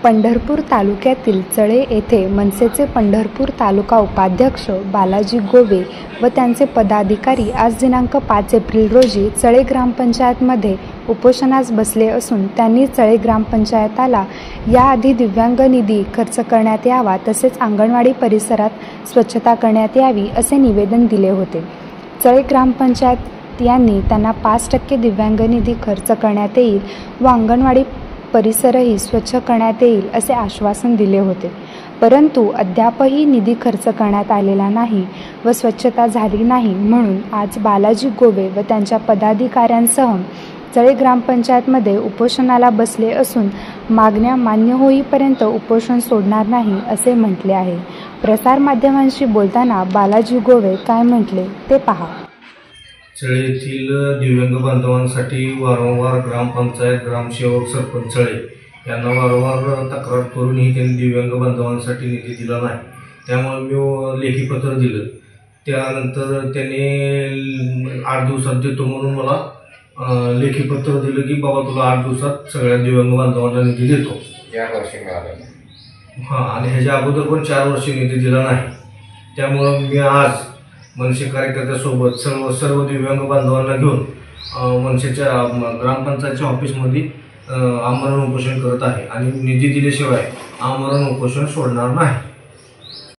पंढरपूर तालुक्यातील चळे येथे मनसेचे पंढरपूर तालुका उपाध्यक्ष बालाजी गोवे व त्यांचे पदाधिकारी आज दिनांक 5 एप्रिल रोजी चळे ग्रामपंचायतमध्ये उपोषणास बसले असून त्यांनी चळे ग्रामपंचायताला याआधी दिव्यांग निधी खर्च करण्यात यावा तसेच अंगणवाडी परिसरात स्वच्छता करण्यात यावी असे निवेदन दिले होते। चळे ग्रामपंचायत यांनी त्यांना 5% दिव्यांग निधी खर्च करण्यात येईल व अंगणवाडी परिसरही स्वच्छ करण्यात येईल असे आश्वासन दिले होते, परंतु अद्यापही निधी खर्च करण्यात आलेला नाही व स्वच्छता झाली नाही। म्हणून आज बालाजी गोवे व त्यांच्या पदाधिकाऱ्यांसह चळे ग्रामपंचायतमध्ये उपोषणाला बसले असून मागण्या मान्य होईपर्यंत उपोषण सोडणार नाही असे म्हटले आहे। प्रसार माध्यमांशी बोलताना बालाजी गोवे काय म्हटले ते पहा। चळे येथील दिव्यांग बांधवांसाठी वारंवार ग्रामपंचायत, ग्रामसेवक, सरपंच चळे यांना वारंवार तक्रार करूनही त्यांनी दिव्यांग बांधवांसाठी निधी दिला नाही। त्यामुळे मी लेखी पत्र दिलं। त्यानंतर त्यांनी 8 दिवसात देतो म्हणून मला लेखी पत्र दिलं की बाबा तुला 8 दिवसात सगळ्या दिव्यांग बांधवांना निधी देतो। या वर्षी मिळाला हां, आणि ह्याच्या अगोदर पण 4 वर्षी निधी दिला नाही। त्यामुळं मी आज मनसे कार्यकर्त्यासोबत सर्व दिव्यांग बांधवांना घेऊन मनसेच्या ग्रामपंचायतच्या ऑफिसमध्ये आमरण उपोषण करत आहे आणि निधी दिल्याशिवाय आमरण उपोषण सोडणार नाही।